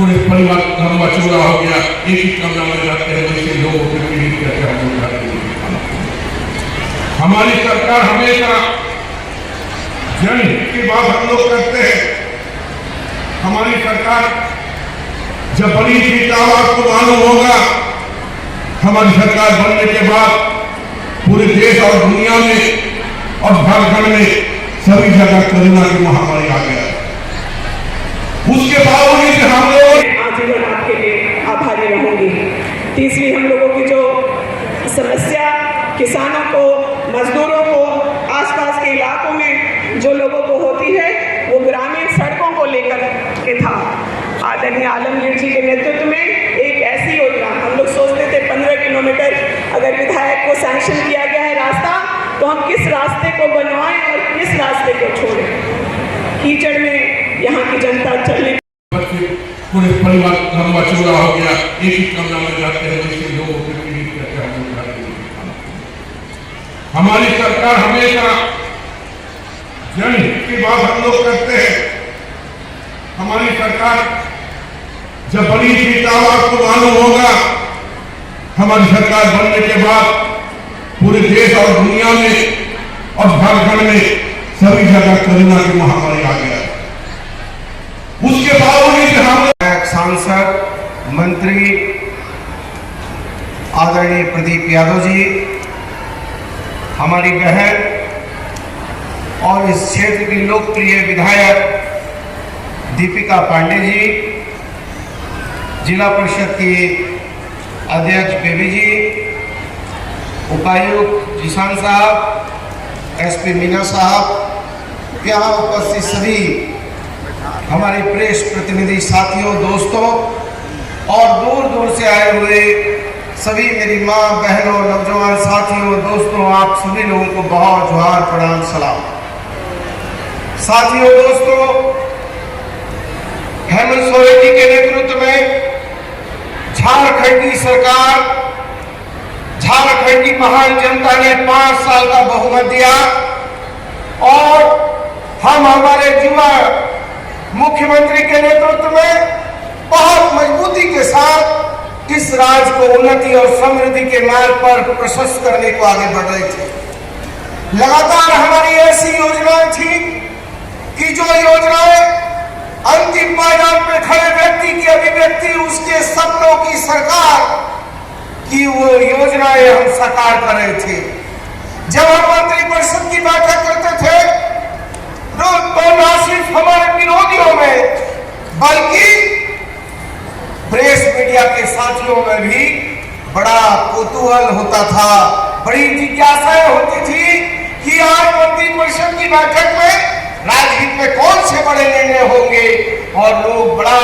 पूरे परिवार लंबा चौड़ा हो गया, एक ही कमरा में रहते हैं, जैसे लोगों के पीड़ित कहते हैं हम लोग। हमारी सरकार हमेशा जनहित की बात हम लोग करते हैं। हमारी सरकार जब बड़ी थी तो आपको मालूम होगा, हमारी सरकार बनने के बाद पूरे देश और दुनिया में और झारखंड में सभी जगह कोरोना की महामारी आ गया। उसके बावजूद हम लोग आजीवन आपके लिए आभारी रहूंगी। तीसरी, हम लोगों की जो समस्या किसानों को, मजदूरों को, आसपास के इलाकों में जो लोगों को होती है, वो ग्रामीण सड़कों को लेकर के था। आदरणीय आलमगीर जी के नेतृत्व में एक ऐसी योजना, हम लोग सोचते थे 15 किलोमीटर अगर विधायक को सैंक्शन किया गया है रास्ता, तो हम किस रास्ते को बनवाएं और किस रास्ते को छोड़ें। कीचड़ में यहाँ की जनता चलने, पूरे परिवार लंबा चौड़ा हो गया, एक ही कमरा में रहते हैं, जैसे लोगों के पीड़ित कहते हैं हम लोग। हमारी सरकार हमेशा जनहित की बात हम लोग करते हैं। हमारी सरकार जब बनी थी तो आपको मालूम होगा, हमारी सरकार बनने के बाद पूरे देश और दुनिया में और झारखंड में सभी जगह कोरोना की महामारी आ गया। उसके बावजूद हम सांसद मंत्री आदरणीय प्रदीप यादव जी, हमारी बहन और इस क्षेत्र की लोकप्रिय विधायक दीपिका पांडे जी, जिला परिषद की अध्यक्ष बेबी जी, उपायुक्त जिशान साहब, एसपी मीना साहब, यहाँ उपस्थित सभी हमारे प्रेस प्रतिनिधि साथियों, दोस्तों और दूर दूर से आए हुए सभी मेरी माँ, बहनों, नौजवान साथियों, दोस्तों, आप सभी लोगों को बहुत जोहार, प्रणाम, सलाम। साथियों, दोस्तों, हेमंत सोरेन जी के नेतृत्व में झारखंड की सरकार, झारखंड की महान जनता ने 5 साल का बहुमत दिया और हम हमारे युवा मुख्यमंत्री के नेतृत्व में बहुत मजबूती के साथ इस राज्य को उन्नति और समृद्धि के मार्ग पर प्रशस्त करने को आगे बढ़ रहे थे। लगातार हमारी ऐसी योजनाएं थी कि जो योजनाएं अंतिम पायदान पर खड़े व्यक्ति की अभिव्यक्ति, उसके सपनों की सरकार की वो योजनाएं हम साकार कर रहे थे। जब हम मंत्रिपरिषद की बैठक करते थे तो न सिर्फ हमारे विरोधियों में बल्कि प्रेस मीडिया के साथियों में भी बड़ा कौतूहल होता था, बड़ी जिज्ञासाएं होती थी कि आज मंत्रिपरिषद की बैठक में राजनीति में कौन से बड़े निर्णय होंगे, और लोग बड़ा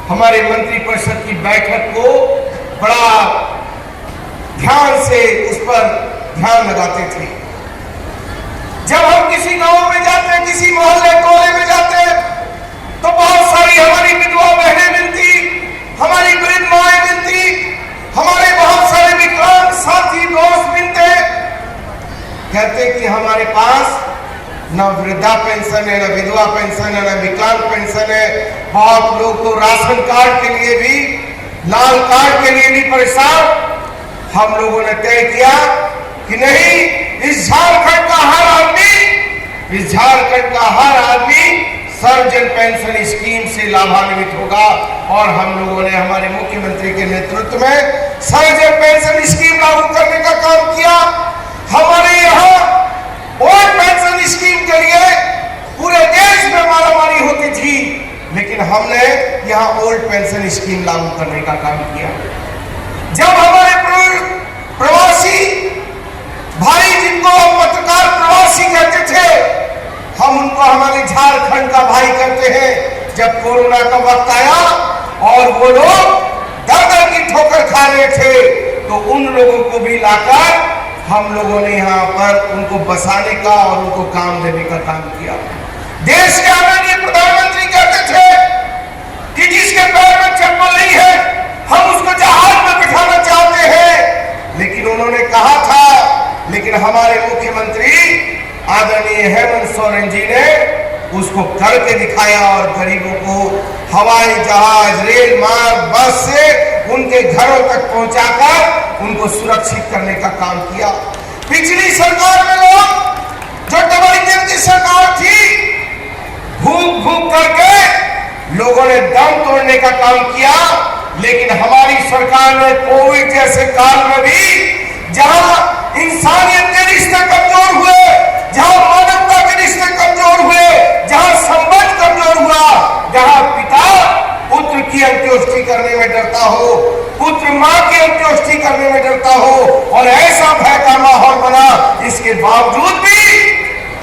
हमारे मंत्रिपरिषद की बैठक को बड़ा ध्यान से उस पर ध्यान लगाते थे। जब हम किसी गांव में जाते, किसी मोहल्ले टोले में जाते, तो बहुत सारी हमारी विधवा बहनें मिलती, हमारी वृद्ध माएं मिलती, हमारे बहुत सारे विकलांग साथी दोस्त मिलते, कहते कि हमारे पास न वृद्धा पेंशन है, न विधवा पेंशन है, न विकलांग पेंशन है। बहुत लोग तो राशन कार्ड के लिए भी, लाल कार्ड के लिए भी परेशान। हम लोगों ने तय किया कि नहीं, इस झारखंड का हर आदमी सर्वजन पेंशन स्कीम से लाभान्वित होगा, और हम लोगों ने हमारे मुख्यमंत्री के नेतृत्व में सर्वजन पेंशन स्कीम लागू करने का काम किया। हमारे यहाँ ओल्ड पेंशन स्कीम के लिए पूरे देश में मारामारी होती थी, लेकिन हमने यहाँ ओल्ड पेंशन स्कीम लागू करने का काम किया। जब हमारे प्रवासी भाई, जिनको पत्रकार प्रवासी कहते थे, हम उनको हमारे झारखंड का भाई कहते हैं। जब कोरोना का वक्त आया और वो लोग दर की ठोकर खा रहे थे, तो उन लोगों को भी लाकर हम लोगों ने यहाँ पर उनको बसाने का और उनको काम देने का काम किया। देश के आदरणीय प्रधानमंत्री कहते थे कि जिसके पैर में चप्पल नहीं है, हम उसको जहाज में बिठाना चाहते हैं, लेकिन उन्होंने कहा था, लेकिन हमारे मुख्यमंत्री आदरणीय हेमंत सोरेन जी ने उसको करके दिखाया और गरीबों को हवाई जहाज, रेल मार्ग, बस से उनके घरों तक पहुंचाकर उनको सुरक्षित करने का काम किया। पिछली सरकार में लोग, जो डबल इंजन की सरकार थी, भूख भूख करके लोगों ने दम तोड़ने का काम किया। लेकिन हमारी सरकार ने कोविड जैसे काल में भी, जहां इंसानियत के रिश्ते कमजोर हुए, जहां मानवता के रिश्ते कमजोर हुए, जहां संबंध कमजोर हुआ, जहां पिता पुत्र की अंत्योष्टि करने में डरता हो, पुत्र मां की अंत्योष्टि करने में डरता हो, और ऐसा भय का माहौल बना, इसके बावजूद भी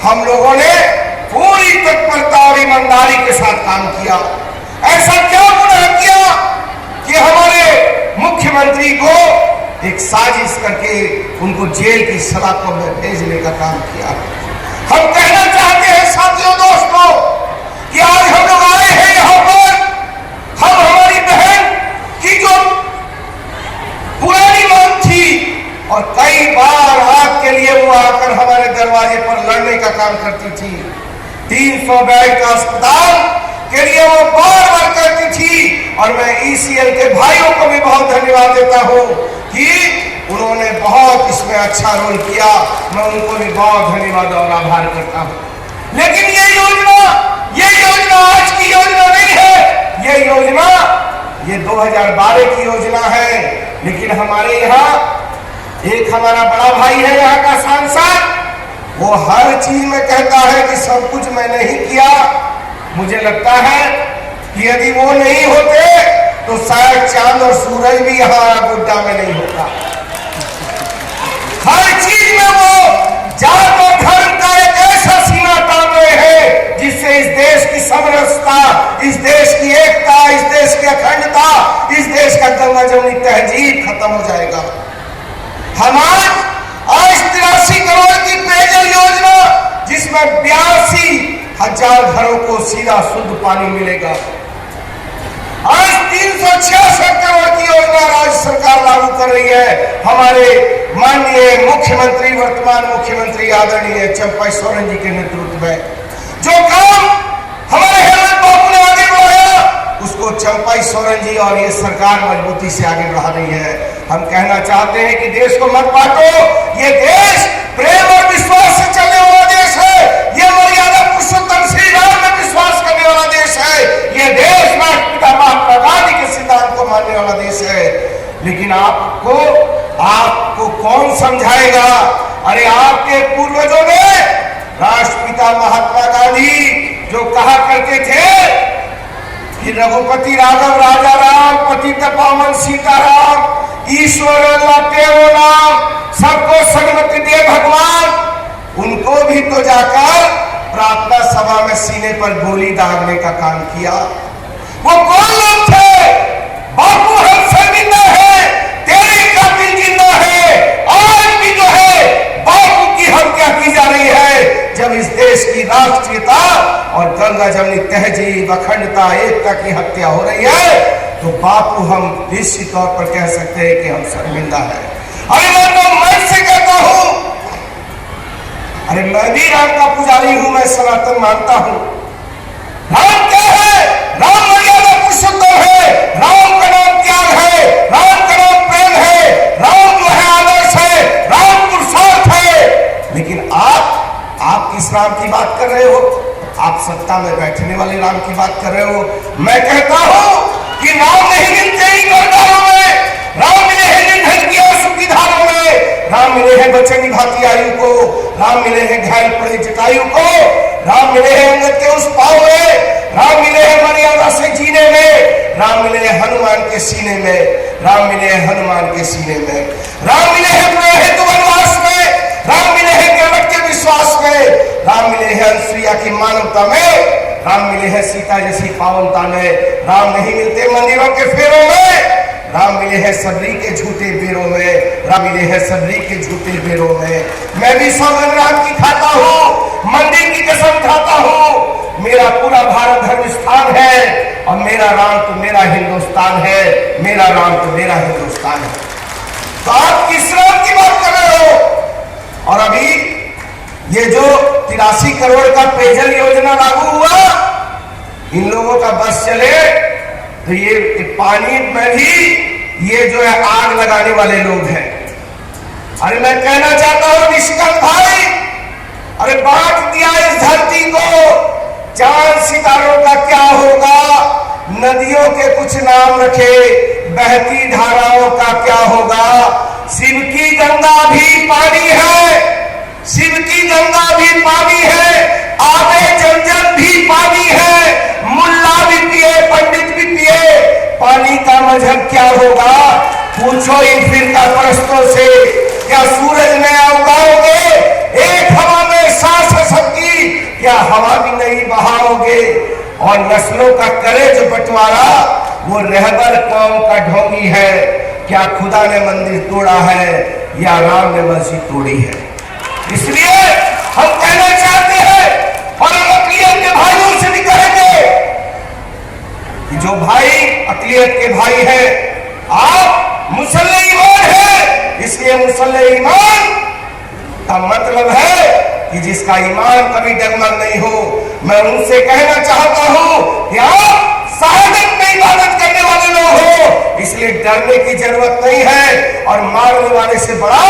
हम लोगों ने पूरी तत्परता और ईमानदारी के साथ काम किया। ऐसा क्या गुनाह किया कि हमारे मुख्यमंत्री को एक साजिश करके उनको जेल की सलाखों में भेजने का काम किया। हम कहना चाहते हैं साथियों, दोस्तों, कि आज हम लोग आए हैं यहां पर, हम हमारी बहन की जो पुरानी मांग थी, और कई बार आपके लिए वो आकर हमारे दरवाजे पर लड़ने का काम करती थी। 300 बेड का अस्पताल के लिए वो बार बार करती थी, और मैं ईसीएल के भाइयों को भी बहुत धन्यवाद देता हूं कि उन्होंने बहुत इसमें अच्छा रोल किया। मैं उनको भी बहुत धन्यवाद और आभार करता हूं। लेकिन ये योजना आज की योजना नहीं है, ये 2012 की योजना है। लेकिन हमारे यहाँ एक हमारा बड़ा भाई है यहाँ का सांसद, वो हर चीज में कहता है कि सब कुछ मैंने ही किया। मुझे लगता है कि यदि वो नहीं होते तो शायद चांद और सूरज भी यहाँ गुड्डा में नहीं होता। हर चीज में वो जात और धर्म का एक ऐसा सीमा तान रहे हैं जिससे इस देश की समरसता, इस देश की एकता, इस देश की अखंडता, इस देश का गंगा जमुनी तहजीब खत्म हो जाएगा। हम आज 83 करोड़ की पेयजल योजना, जिसमें 82,000 घरों को सीधा शुद्ध पानी मिलेगा। आज 366 करोड़ की योजना राज्य सरकार लागू कर रही है। हमारे माननीय मुख्यमंत्री, वर्तमान मुख्यमंत्री आदरणीय चंपा सोरेन जी के नेतृत्व में जो काम हमारे हेमंत बाबू ने आगे बढ़ाया, उसको चंपा सोरेन जी और ये सरकार मजबूती से आगे बढ़ा रही है। हम कहना चाहते हैं कि देश को मत बांटो, ये देश प्रेम और विश्वास से चलने वाला देश है। ये मर्यादा पुरुषोत्तम श्री राम में विश्वास करने वाला देश है। ये देश राष्ट्रपिता महात्मा गांधी के सिद्धांत को मानने वाला देश है। लेकिन आपको कौन समझाएगा? अरे आपके पूर्वजों ने, राष्ट्रपिता महात्मा गांधी जो कहा करते थे कि रघुपति राघव राजा राम, पतित पावन सीताराम, ईश्वर तेरो नाम, सबको सन्मति दे भगवान, उनको भी तो जाकर प्रार्थना सभा में सीने पर गोली दागने का काम किया। वो कौन लोग थे? बापू हम शर्मिंदा है, तेरे कातिल जिंदा है। आज भी जो है बापू की हत्या की जा रही है। जब इस देश की राष्ट्रीयता और गंगा जमुनी तहजीब, अखंडता, एकता की हत्या हो रही है, तो बापू हम निश्चित तौर पर कह सकते हैं कि हम शर्मिंदा है। अरे मैं तो मन से कहता हूं, अरे मैं भी राम का पुजारी हूं, मैं सनातन मानता हूं। राम क्या है? राम मर्यादा पुरुषोत्तम है, राम का नाम त्याग है, राम का नाम प्रेम है, राम जो है आदर्श है, राम पुरुषार्थ है। लेकिन आप किस राम की बात कर रहे हो? आप सत्ता में बैठने वाले राम की बात कर रहे हो। मैं कहता हूं कि राम नहीं मिलते ही गरदारों में, राम मिले हैं निधन की आंसू की धारों में, राम मिले हैं बच्चे निभाती आयु को, राम मिले हैं घायल पड़े जटायु को, राम मिले हैं अंगद के उस पांव में, राम मिले हैं मर्यादा से जीने में, राम मिले हैं हनुमान के सीने में, राम मिले हैं हनुमान के सीने में, राम मिले हैं प्रहित वनवास में, राम मिले हैं केवट के विश्वास में, राम मिले हैं अनुसुईया की मानवता में, राम मिले हैं सीता जैसी पावनता में। राम नहीं मिलते मंदिरों के फेरों में, राम मिले हैं सबरी के झूठे बेरों में, राम मिले हैं सबरी के झूठे बेरों में। मैं भी सौगंध राम की खाता हूँ, मंदिर की कसम खाता हूँ। मेरा पूरा भारत धर्म स्थान है, और मेरा राम तो मेरा हिंदुस्तान है, मेरा राम तो मेरा हिंदुस्तान है। तो आप किस राम की बात कर रहे हो? और अभी ये जो 83 करोड़ का पेयजल योजना लागू हुआ, इन लोगों का बस चले तो ये पानी में भी ये जो है आग लगाने वाले लोग हैं। अरे मैं कहना चाहता हूं निष्कल भाई, अरे बांट दिया इस धरती को, चांद सितारों का क्या होगा, नदियों के कुछ नाम रखे, बहती धाराओं का क्या होगा। शिव की गंगा भी पानी है, शिव की गंगा भी पानी है, आबे जमजम भी पानी है, मुल्ला भी पिए पंडित भी पिए, पानी का मजहब क्या होगा। पूछो इन फिरका परस्तों से, क्या सूरज नया उगाओगे, एक हवा में सांस सबकी, क्या हवा भी नहीं बहाओगे। और नस्लों का करे जो बंटवारा, वो रहबर कौम का ढोंगी है। क्या खुदा ने मंदिर तोड़ा है या राम ने मस्जिद तोड़ी है। इसलिए हम कहना चाहते हैं और हम अकलियत के भाइयों से भी कहेंगे कि जो भाई अकलियत के भाई हैं, आप मुसल्ले ईमान हैं, इसलिए मुसल्ले ईमान का मतलब है कि जिसका ईमान कभी डगमग नहीं हो। मैं उनसे कहना चाहता हूं कि आप शहादत में इबादत करने वाले लोग हो, इसलिए डरने की जरूरत नहीं है। और मारने वाले से बड़ा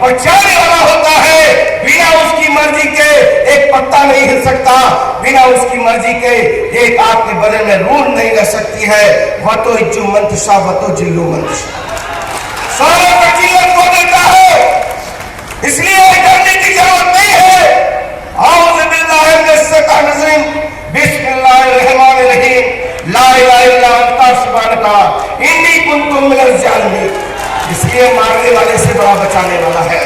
बचाने वाला होता है। बिना उसकी मर्जी के एक पत्ता नहीं हिल सकता, बिना उसकी मर्जी के एक आपके बदन में रूह नहीं रह सकती है। वह तो इज्जू मंतशा, वह तो जिल्लू मंतशा, सारा फजीलत को देता है, इसलिए डरने की जरूरत नहीं है। औज़ु बिल्लाहि मिनश शैतानिर रजीम, बिस्मिल्लाहिर्रहमानिर रहीम, ला इलाहा इल्ला अंता सुब्हानका इन्नी कुन्तु मिनज़ जालिमीन। इसलिए मारने वाले से बड़ा बचाने वाला है।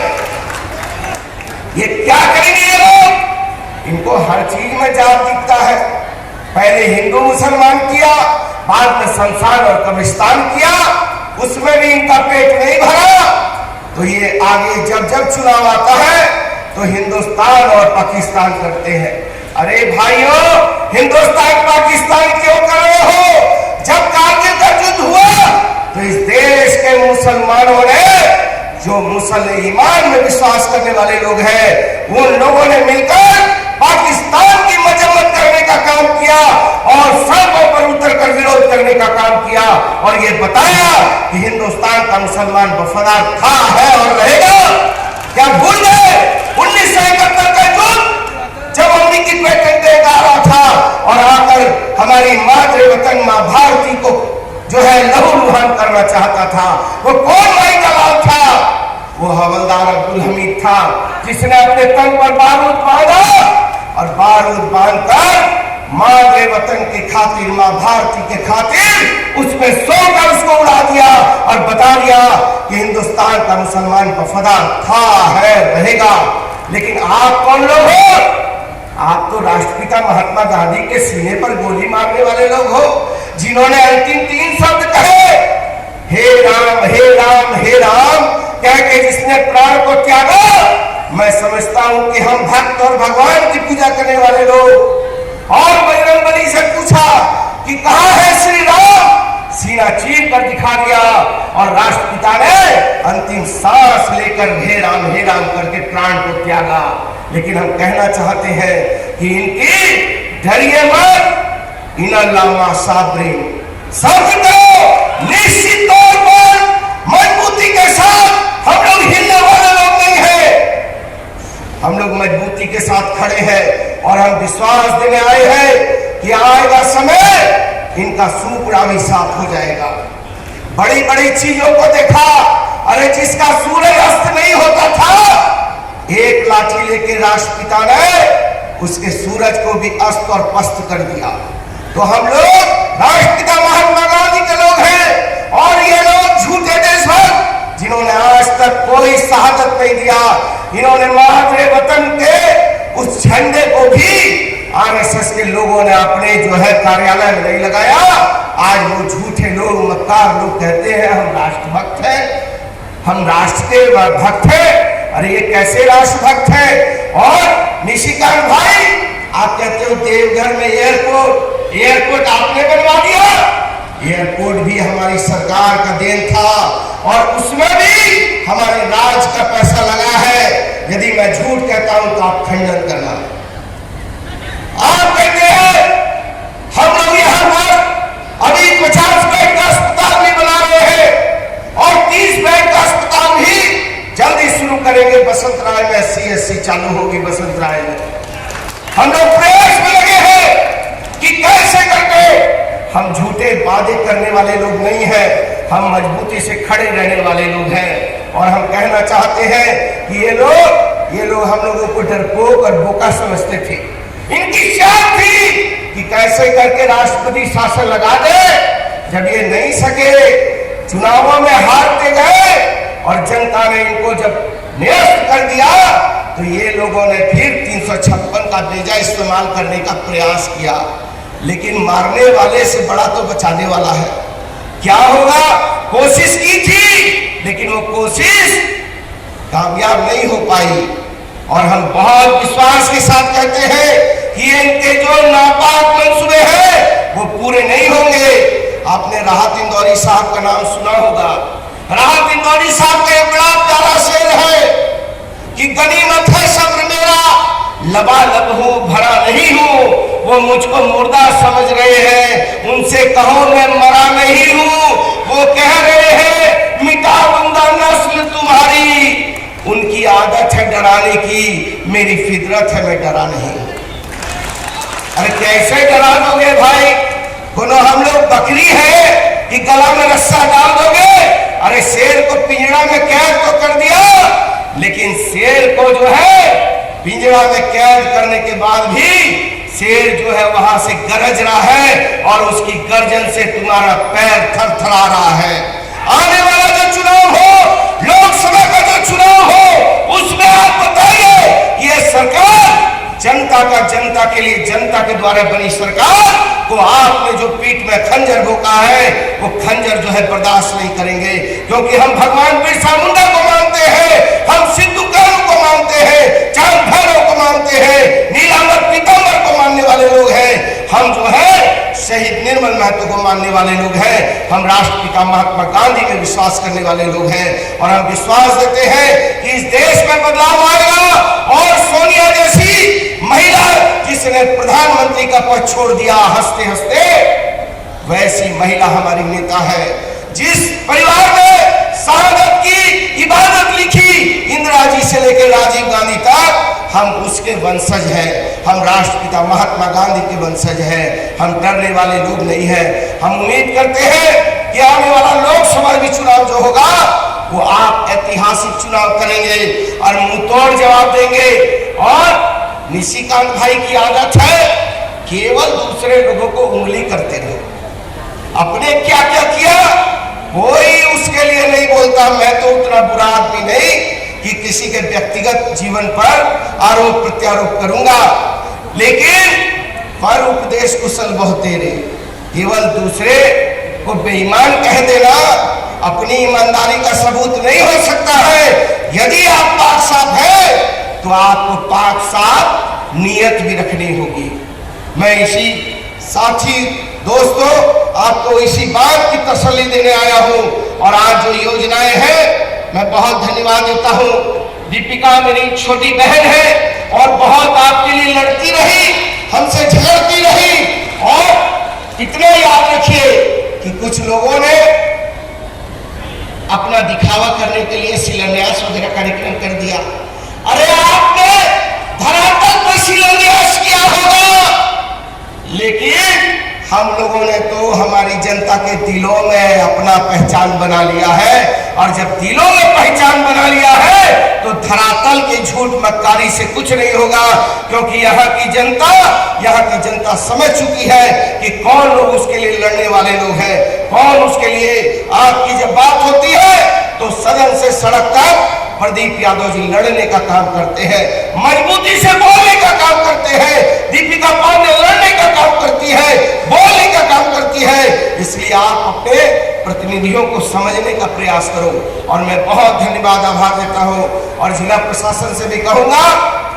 ये क्या करेंगे ये लोग, इनको हर चीज में जात दिखता है। पहले हिंदू मुसलमान किया, बाद में शमशान और कब्रिस्तान किया, उसमें भी इनका पेट नहीं भरा। तो ये आगे जब जब चुनाव आता है तो हिंदुस्तान और पाकिस्तान करते हैं। अरे भाइयों, हिंदुस्तान पाकिस्तान क्यों कर रहे हो। जब कारगिल का युद्ध हुआ तो इस देश के मुसलमानों ने, जो मुसल्ले ईमान में विश्वास करने वाले लोग हैं, उन लोगों ने मिलकर पाकिस्तान की मजम्मत करने का काम किया और सड़कों पर उतरकर विरोध करने का काम किया और ये बताया कि हिंदुस्तान का मुसलमान वफादार था, है और रहेगा। क्या भूल गए 1971 का युद्ध, जब अमेरिकी पेटेंट देगा रहा था और आकर हमारी मातृ वतन मां भारती को जो है लहूलुहान करना चाहता था। वो कौन भाई दलाल था, वो हवलदार अब्दुल हमीद था, जिसने अपने तन पर बारूद बांधा और बारूद बांधकर मातृ वतन की खातिर, मां भारती के खातिर उसमें सोकर उसको उड़ा दिया और बता दिया कि हिंदुस्तान का मुसलमान वफादार था, है, रहेगा। लेकिन आप कौन लोग हो? आप तो राष्ट्रपिता महात्मा गांधी के सीने पर गोली मारने वाले लोग हो, जिन्होंने अंतिम 3 शब्द कहे, हे राम हे राम हे राम, कह के जिसने प्राण को त्यागा। मैं समझता हूं कि हम भक्त और भगवान की पूजा करने वाले लोग। और बजरंगबली से पूछा कि कहां है श्री राम, सीना चीर कर दिखा दिया और राष्ट्रपिता ने अंतिम सांस लेकर हे राम करके प्राण को त्यागा। लेकिन हम कहना चाहते हैं कि इनकी डरिए मत, इनल्लाह साबरीन, सब्र करो, निश्चित तौर पर मजबूती के साथ। हम लोग हिलने वाले लोग नहीं है, हम लोग मजबूती के साथ खड़े हैं और हम विश्वास देने आए हैं कि आएगा समय इनका सूपड़ा भी साफ हो जाएगा। बड़ी बड़ी चीजों को देखा, अरे जिसका सूरज अस्त नहीं होता था, एक लाठी लेके राष्ट्रपिता ने उसके सूरज को भी अस्त और पस्त कर दिया। तो हम लोग राष्ट्रपिता महात्मा गांधी के लोग हैं और ये लोग झूठे देशभक्त जिन्होंने आज तक कोई शहादत नहीं दिया। इन्होंने मातृ वतन के उस झंडे को भी आरएसएस के लोगों ने अपने जो है कार्यालय में नहीं लगाया। आज वो झूठे लोग, मक्कार लोग कहते हैं हम राष्ट्रभक्त हैं, हम राष्ट्र के भक्त हैं। अरे ये कैसे राष्ट्रभक्त है। और निशिकांत भाई, आप कहते हो देवघर में एयरपोर्ट आपने बनवा दिया। एयरपोर्ट भी हमारी सरकार का देन था और उसमें भी हमारे राज का पैसा लगा है। यदि मैं झूठ कहता हूं तो आप खंडन करना। आप कहते हैं हम SC चालू होगी बसंत राय में। हम लोग प्रयास में लगे हैं कि कैसे करके, हम झूठे वादे करने वाले लोग नहीं हैं, हम मजबूती से खड़े रहने वाले लोग हैं। और हम कहना चाहते हैं कि ये लोग हम लोगों को डरपोक और बोका समझते थे। इनकी चाल थी कि कैसे करके राष्ट्रपति शासन लगा दे। जब ये नहीं सके, चुनावों में हारते गए और जनता ने इनको जब निरस्त कर दिया, तो ये लोगों ने फिर 356 का बेजा इस्तेमाल करने का प्रयास किया। लेकिन मारने वाले से बड़ा तो बचाने वाला है। क्या होगा, कोशिश की थी लेकिन वो कोशिश कामयाब नहीं हो पाई। और हम बहुत विश्वास के साथ कहते हैं कि इनके जो नापाक मंसूबे हैं वो पूरे नहीं होंगे। आपने राहत इंदौरी साहब का नाम सुना होगा। राहत इंदौरी साहब का एक बड़ा प्यारा शेर है कि गनीमत है सब्र मेरा, लबालब हूं भरा नहीं हूं। वो मुझको मुर्दा समझ रहे हैं, उनसे कहो मैं मरा नहीं हूं। वो कह रहे हैं मिटा दूंगा नस्ल तुम्हारी, उनकी आदत है डराने की, मेरी फितरत है मैं डरा नहीं। अरे कैसे डरा दोगे भाई? कोनो हम लोग बकरी है कि गला में रस्सा डाल दोगे? अरे शेर को पिंजरा में कैद तो कर दिया, लेकिन शेर को जो है पिंजरा में कैद करने के बाद भी शेर जो है वहां से गरज रहा है और उसकी गर्जन से तुम्हारा पैर थरथरा रहा है। आने वाला जो चुनाव हो, लोकसभा का जो चुनाव हो, उसमें आप बताइए ये सरकार जनता के लिए, जनता के द्वारा बनी सरकार को आपने जो पीठ में खंजर भोंका है, वो खंजर जो है बर्दाश्त नहीं करेंगे। क्योंकि हम भगवान बिरसा मुंडा को मानते हैं, हम सिद्धू कानू को मानते हैं, चांद भैरव को मानते हैं, नीलांबर पीतांबर को मानने वाले लोग हैं। हम जो है शहीद निर्मल महतो को मानने वाले लोग हैं। हम राष्ट्रपिता महात्मा गांधी में विश्वास करने वाले लोग हैं। और हम विश्वास देते हैं कि इस देश में बदलाव आएगा और सोनिया जैसी महिला जिसने प्रधानमंत्री का पद छोड़ दिया हंसते हंसते, वैसी महिला हमारी नेता है। जिस परिवार में शहादत की इबादत लिखी इंदिरा जी से लेकर राजीव गांधी तक, हम उसके वंशज हैं। हम राष्ट्रपिता महात्मा गांधी के वंशज हैं। हम डरने वाले लोग नहीं हैं। हम उम्मीद करते हैं कि आने वाला लोकसभा भी चुनाव जो होगा वो आप ऐतिहासिक चुनाव करेंगे और मुंहतोड़ जवाब देंगे। और निशिकांत भाई की आदत है केवल दूसरे लोगों को उंगली करते रहे, अपने क्या क्या किया कोई उसके लिए नहीं बोलता। मैं तो उतना बुरा आदमी नहीं कि किसी के व्यक्तिगत जीवन पर आरोप प्रत्यारोप करूंगा, लेकिन पर उपदेश कुशल बहुत तेरे, केवल दूसरे को बेईमान कह देना अपनी ईमानदारी का सबूत नहीं हो सकता है। यदि आप पाक साफ है तो आपको पाक साफ नियत भी रखनी होगी। मैं इसी साथी दोस्तों आपको इसी बात की तसल्ली देने आया हूं। और आज जो योजनाएं हैं मैं बहुत धन्यवाद देता हूं। दीपिका मेरी छोटी बहन है और बहुत आपके लिए लड़ती रही, हमसे झगड़ती रही। और इतना याद रखिए कि कुछ लोगों ने अपना दिखावा करने के लिए शिलान्यास वगैरह कार्यक्रम कर दिया। अरे आपने धरातल पर शिलान्यास किया होगा, लेकिन हम लोगों ने तो हमारी जनता के दिलों में अपना पहचान बना लिया है। और जब दिलों में पहचान बना लिया है तो धरातल की झूठ मक्कारी से कुछ नहीं होगा। क्योंकि यहाँ की जनता समझ चुकी है कि कौन लोग उसके लिए लड़ने वाले लोग हैं, कौन उसके लिए। आपकी जब बात होती है तो सदन से सड़क तक प्रदीप यादव जी लड़ने का काम करते हैं, मजबूती से बोलने का काम करते हैं। दीपिका पांडे लड़ने का काम करती है, बोलने का काम करती है। इसलिए आप अपने प्रतिनिधियों को समझने का प्रयास करो। और मैं बहुत धन्यवाद आभार देता हूं। और जिला प्रशासन से भी कहूंगा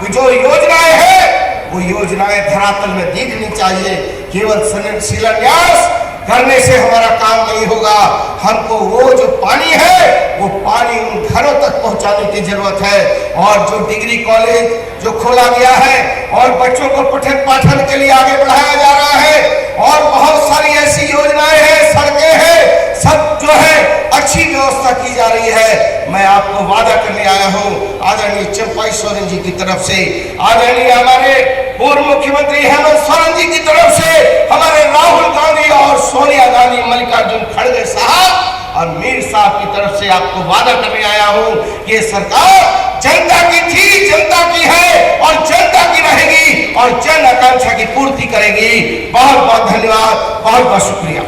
कि जो योजनाएं हैं वो योजनाएं धरातल में दिखनी चाहिए। केवल शिलान्यास करने से हमारा काम नहीं होगा। हमको वो जो पानी है वो पानी उन घरों तक पहुंचाने की जरूरत है। और जो डिग्री कॉलेज जो खोला गया है और बच्चों को पठन पाठन के लिए आगे बढ़ाया जा रहा है, और बहुत सारी ऐसी योजनाएं हैं, सड़कें हैं, सब जो है अच्छी व्यवस्था की जा रही है। मैं आपको वादा करने आया हूं आदरणीय चंपाई सोरेन जी की तरफ से, आदरणीय हमारे पूर्व मुख्यमंत्री हेमंत सोरेन जी की तरफ से, हमारे राहुल गांधी और सोनिया गांधी, मल्लिकार्जुन खड़गे साहब और मीर साहब की तरफ से आपको वादा करने आया हूं कि ये सरकार जनता की थी, जनता की है और जनता की रहेगी और जन आकांक्षा की पूर्ति करेगी। बहुत बहुत धन्यवाद, बहुत बहुत शुक्रिया।